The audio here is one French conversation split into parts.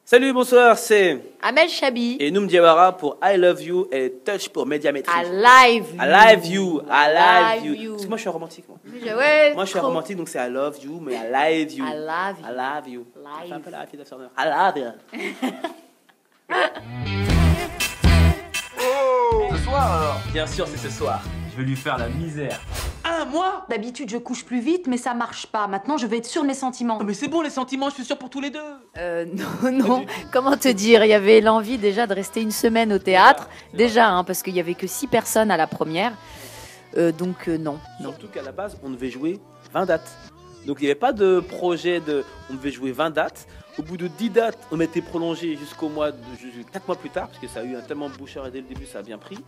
Salut, bonsoir, c'est Amel Chabi et Noum Diawara pour I Love You et Touch pour Médiamétrie. I love you. I love you. I love you. Parce que moi je suis romantique. Moi, Ouais, moi je suis romantique donc c'est I love you, mais I love you. I love you. I love you. Live. Fais un peu la fille d'Afterner. I love you. Ce soir alors. Bien sûr, c'est ce soir. Je vais lui faire la misère. Ah, moi? D'habitude, je couche plus vite, mais ça marche pas. Maintenant, je vais être sûre de mes sentiments. Non, mais c'est bon les sentiments, je suis sûr pour tous les deux. Non. Comment te dire, il y avait l'envie déjà de rester une semaine au théâtre. Déjà, hein, parce qu'il y avait que 6 personnes à la première. Donc non. Surtout qu'à la base, on devait jouer 20 dates. Donc il n'y avait pas de projet de... On devait jouer 20 dates. Au bout de 10 dates, on a été prolongé jusqu'au mois de... 4 mois plus tard, parce que ça a eu un tellement boucheur et dès le début, ça a bien pris.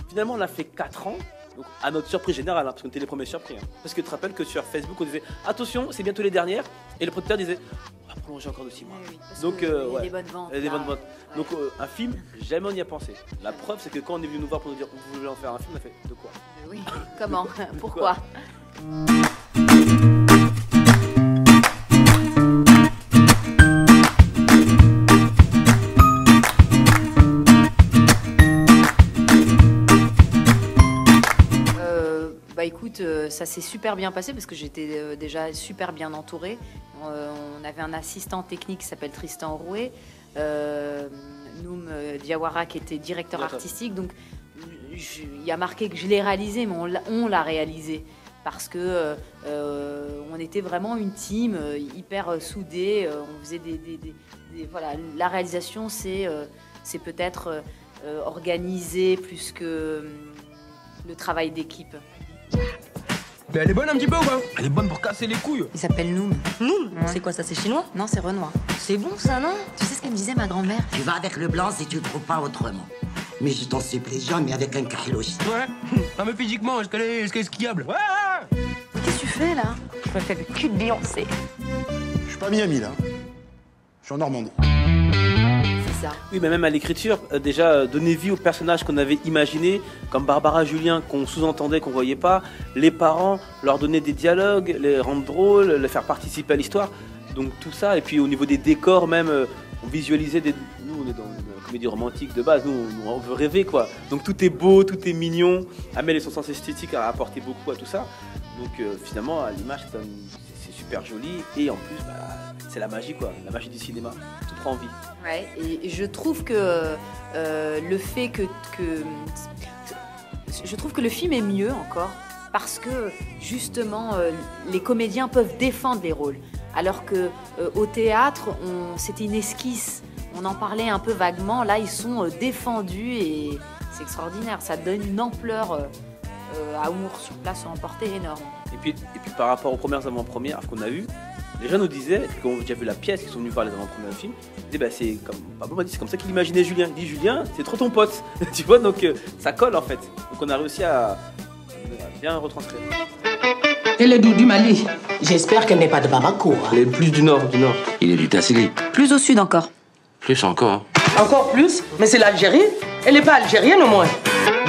Finalement, on a fait 4 ans. Donc, à notre surprise générale, hein, parce qu'on était les premiers surpris. Hein. Parce que tu te rappelles que sur Facebook, on disait attention, c'est bientôt les dernières. Et le producteur disait on va prolonger encore de 6 mois. Oui, donc, il y a des bonnes ventes. Il y a des bonnes ventes. Ouais. Donc, un film, jamais on y a pensé. La preuve, c'est que quand on est venu nous voir pour nous dire on voulait en faire un film, on a fait de quoi? Oui. Comment? Pourquoi? Bah écoute, ça s'est super bien passé parce que j'étais déjà super bien entourée. On avait un assistant technique qui s'appelle Tristan Rouet, Noum Diawara qui était directeur artistique. Donc il y a marqué que je l'ai réalisé, mais on l'a réalisé parce que on était vraiment une team hyper soudée. On faisait voilà, la réalisation c'est peut-être organisé plus que le travail d'équipe. Mais elle est bonne un petit peu ou pas? Elle est bonne pour casser les couilles. Il s'appelle Noum. Noum, Ouais. c'est quoi ça, c'est chinois? Non, c'est Renoir. C'est bon ça, non? Tu sais ce qu'elle me disait, ma grand-mère? Tu vas avec le blanc si tu ne trouves pas autrement. Mais je t'en supplie, jamais avec un kahil aussi. Ouais. Non mais physiquement, est-ce qu'elle est skiable? Ouais. Qu'est-ce que tu fais, là? Je me fais le cul de Beyoncé. Je suis pas à Miami, là. Je suis en Normandie. C'est ça. Oui, mais même à l'écriture, déjà donner vie aux personnages qu'on avait imaginés, comme Barbara Julien, qu'on sous-entendait, qu'on voyait pas, les parents, leur donner des dialogues, les rendre drôles, les faire participer à l'histoire. Donc tout ça, et puis au niveau des décors même, on visualisait des... Nous, on est dans la comédie romantique de base, nous, on veut rêver, quoi. Donc tout est beau, tout est mignon. Amel et son sens esthétique a apporté beaucoup à tout ça. Donc finalement, à l'image, c'est super joli, et en plus, bah, c'est la magie, quoi, la magie du cinéma. Tout prend vie. Ouais, et je trouve que le fait je trouve que le film est mieux encore parce que justement les comédiens peuvent défendre les rôles alors que au théâtre c'était une esquisse, on en parlait un peu vaguement, là ils sont défendus et c'est extraordinaire, ça donne une ampleur à Amour sur place à emporter énorme. Et puis par rapport aux premières avant-premières qu'on a vues, les gens nous disaient, qui ont déjà vu la pièce, qui sont venus voir les avant-premières du film, ils disaient bah, c'est comme Pablo m'a dit, c'est comme ça qu'il imaginait Julien. Il dit Julien, c'est trop ton pote, tu vois, donc ça colle en fait. Donc on a réussi à bien retranscrire. Elle est du Mali. J'espère qu'elle n'est pas de Bamako. Elle est plus du nord, Il est du Tassili. Plus au sud encore. Plus encore. Encore plus? Mais c'est l'Algérie? Elle n'est pas algérienne au moins?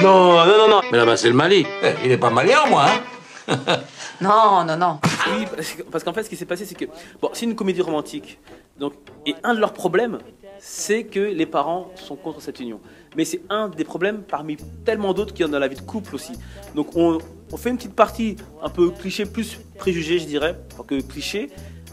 Non. Mais là-bas, c'est le Mali. Il est pas malien, moi, hein? Non. Oui, parce qu'en fait, ce qui s'est passé, c'est que bon, c'est une comédie romantique. Donc, et un de leurs problèmes, c'est que les parents sont contre cette union. Mais c'est un des problèmes parmi tellement d'autres qu'il y en a dans la vie de couple aussi. Donc, on fait une petite partie un peu cliché, plus préjugé, je dirais, que cliché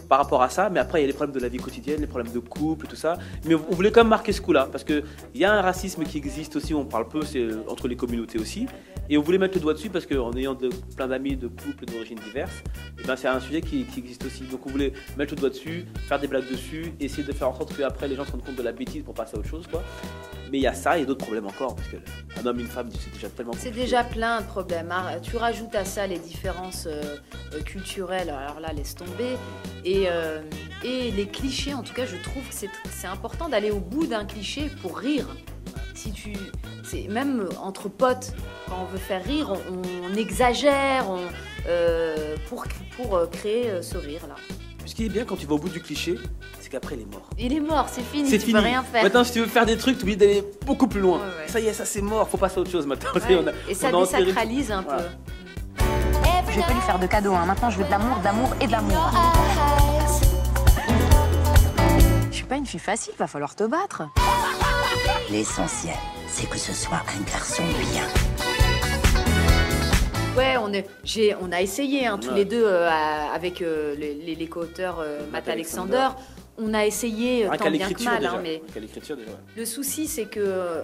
par rapport à ça. Mais après, il y a les problèmes de la vie quotidienne, les problèmes de couple, tout ça. Mais on voulait quand même marquer ce coup-là, parce qu'il y a un racisme qui existe aussi, on parle peu, c'est entre les communautés aussi. Et on voulait mettre le doigt dessus parce qu'en ayant plein d'amis de couples d'origines diverses, et ben c'est un sujet qui existe aussi. Donc on voulait mettre le doigt dessus, faire des blagues dessus, essayer de faire en sorte qu'après les gens se rendent compte de la bêtise pour passer à autre chose, quoi. Mais il y a ça et d'autres problèmes encore, parce qu'un homme et une femme, c'est déjà tellement compliqué. C'est déjà plein de problèmes. Tu rajoutes à ça les différences culturelles, alors là, laisse tomber. Et les clichés, en tout cas, je trouve que c'est important d'aller au bout d'un cliché pour rire. Même entre potes, quand on veut faire rire, on exagère pour créer ce rire-là. Ce qui est bien quand tu vas au bout du cliché, c'est qu'après il est mort. Il est mort, c'est fini, C'est tu fini. peux rien faire. Maintenant, si tu veux faire des trucs, tu oublies d'aller beaucoup plus loin. Ouais. Ça y est, ça c'est mort, faut passer à autre chose maintenant. Ouais. Et ça désacralise un peu. Voilà. Je vais pas lui faire de cadeaux, hein. Maintenant, je veux de l'amour et de l'amour. Je suis pas une fille facile, va falloir te battre. L'essentiel, c'est que ce soit un garçon bien. Ouais, on a essayé hein, tous les deux avec les co-auteurs Matt Alexander. On a essayé tant bien que mal, hein, mais le souci c'est que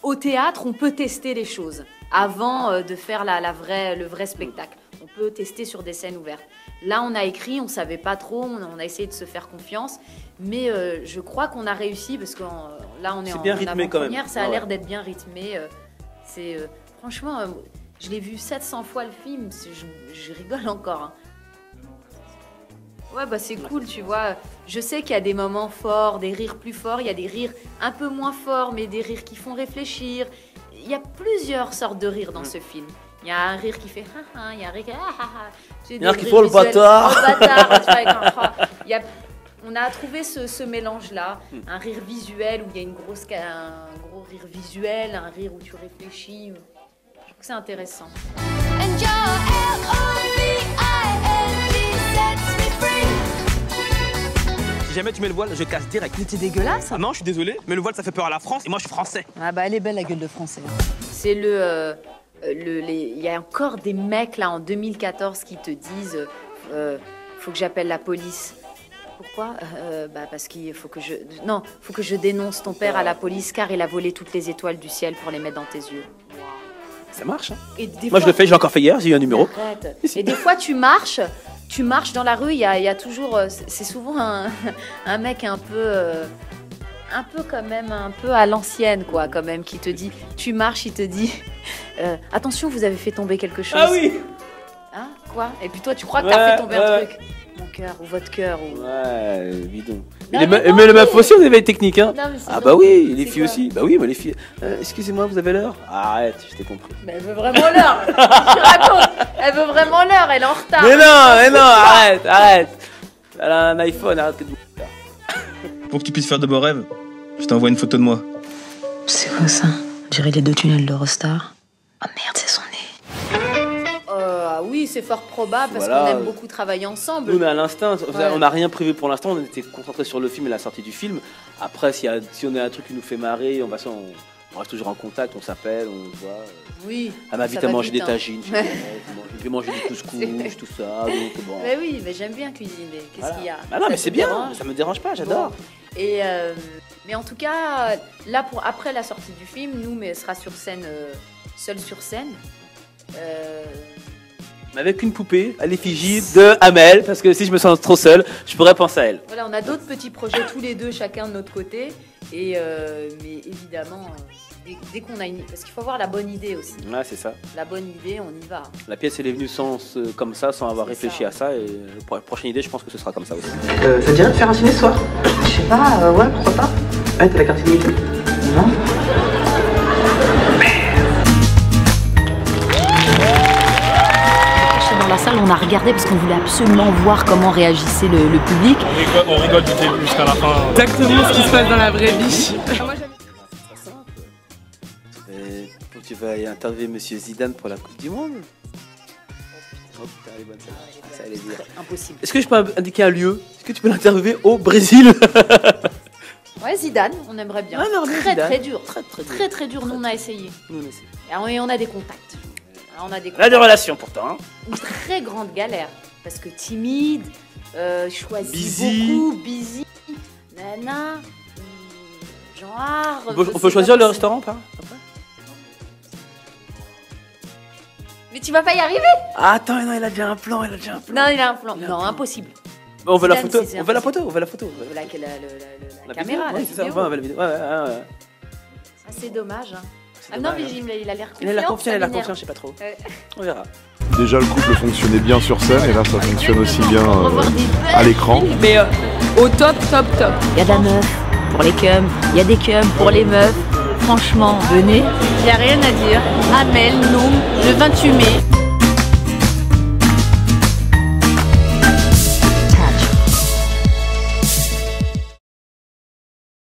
au théâtre, on peut tester les choses avant de faire le vrai spectacle. On peut tester sur des scènes ouvertes. Là, on a écrit, on savait pas trop, on a essayé de se faire confiance, mais je crois qu'on a réussi parce que là, on est en avant-première, ça a l'air d'être bien rythmé. Franchement, je l'ai vu 700 fois le film, je rigole encore. Hein. Ouais, bah c'est cool, tu vois. Je sais qu'il y a des moments forts, des rires plus forts, il y a des rires un peu moins forts, mais des rires qui font réfléchir. Il y a plusieurs sortes de rires dans ce film. Il y a un rire qui fait ha ha, il y a un rire qui ha ha ha. Il y a un qui fait le bâtard. On a trouvé ce mélange-là, un rire visuel où il y a un gros rire visuel, un rire où tu réfléchis. Je trouve que c'est intéressant. Si jamais tu mets le voile, je casse direct. Mais t'es dégueulasse. Ah non, je suis désolé, mais le voile ça fait peur à la France et moi je suis français. Ah bah elle est belle la gueule de français. C'est il y a encore des mecs là en 2014 qui te disent faut que j'appelle la police. Pourquoi parce qu'il faut que je dénonce ton père à la police car il a volé toutes les étoiles du ciel pour les mettre dans tes yeux. Ça marche. Hein. Moi je le fais, j'ai encore fait hier, j'ai eu un numéro. Arrête. Et des fois tu marches dans la rue, il y a toujours, c'est souvent un mec un peu quand même, un peu à l'ancienne quoi, quand même, qui te dit, tu marches, il te dit, attention, vous avez fait tomber quelque chose. Ah oui. Hein, quoi? Et puis toi, tu crois que t'as fait tomber un truc? Mon cœur ou votre cœur ou... Ouais, bidon. Mais les meufs aussi, on avait technique, hein. Non, ah bah oui, les filles aussi. Bah oui, mais les filles. Excusez-moi, vous avez l'heure? Arrête, je t'ai compris. Mais elle veut vraiment l'heure. Je raconte. Elle veut vraiment l'heure, elle est en retard. Mais non, arrête. Elle a un iPhone, arrête de Pour que tu puisses faire de beaux rêves, je t'envoie une photo de moi. C'est quoi ça? On dirait les 2 tunnels d'Eurostar. Ah merde, c'est son nez. Oui, c'est fort probable parce qu'on aime beaucoup travailler ensemble. Nous, on est à l'instinct, on n'a rien prévu pour l'instant, on était concentrés sur le film et la sortie du film. Après, si on a un truc qui nous fait marrer, on reste toujours en contact, on s'appelle, on se voit. Oui. Elle m'invite à manger des tagines, je vais manger du couscous, tout ça. Donc, bon. Mais oui, mais j'aime bien cuisiner. Qu'est-ce qu'il y a? Ah non, mais c'est bien, ça me dérange pas, j'adore. Bon. Et mais en tout cas, là, après la sortie du film, nous, mais sera sur scène, seul sur scène. Avec une poupée à l'effigie de Amel, parce que si je me sens trop seul, je pourrais penser à elle. Voilà, on a d'autres petits projets tous les deux, chacun de notre côté. Et mais évidemment, dès qu'on a parce qu'il faut avoir la bonne idée aussi. Ouais, c'est ça. La bonne idée, on y va. La pièce, elle est venue comme ça, sans avoir réfléchi à ça. Et pour la prochaine idée, je pense que ce sera comme ça aussi. Ça te dirait de faire un ciné ce soir? Je sais pas, ouais, pourquoi pas? Ouais, t'as la carte illimitée? Non. Dans la salle, on a regardé parce qu'on voulait absolument voir comment réagissait le public. On rigole du début jusqu'à la fin. Exactement ce qui se passe dans la vraie vie. Tu vas y interviewer Monsieur Zidane pour la Coupe du Monde. Oh putain, elle est bonne ça allait dire. Impossible. Est-ce que je peux indiquer un lieu? Est-ce que tu peux l'interviewer au Brésil? Ouais, Zidane, on aimerait bien. Ouais, non, très dur. Très dur, nous on a essayé. Et on a des contacts. Alors, on a des relations pourtant. Hein. Une très grande galère. Parce que timide, choisit busy. beaucoup, busy, nana, genre... On peut choisir le restaurant pas après? Mais tu vas pas y arriver? Ah, attends, non, il a déjà un plan, Non, il a un plan. Non, impossible. On veut la photo, on veut la photo. La caméra, vidéo, la vidéo. On veut la vidéo. Ouais. Ah, c'est dommage. Hein. Ah dommage, non, mais il a l'air confiant. Il a l'air confiant, je sais pas trop. Ouais. On verra. Déjà, le couple fonctionnait bien sur scène et là, ça fonctionne aussi bien à l'écran. Mais au top. Il y a de la meuf pour les cums, il y a des cums pour les meufs. Franchement, venez. Il n'y a rien à dire. Amel, Noum, le 28 mai.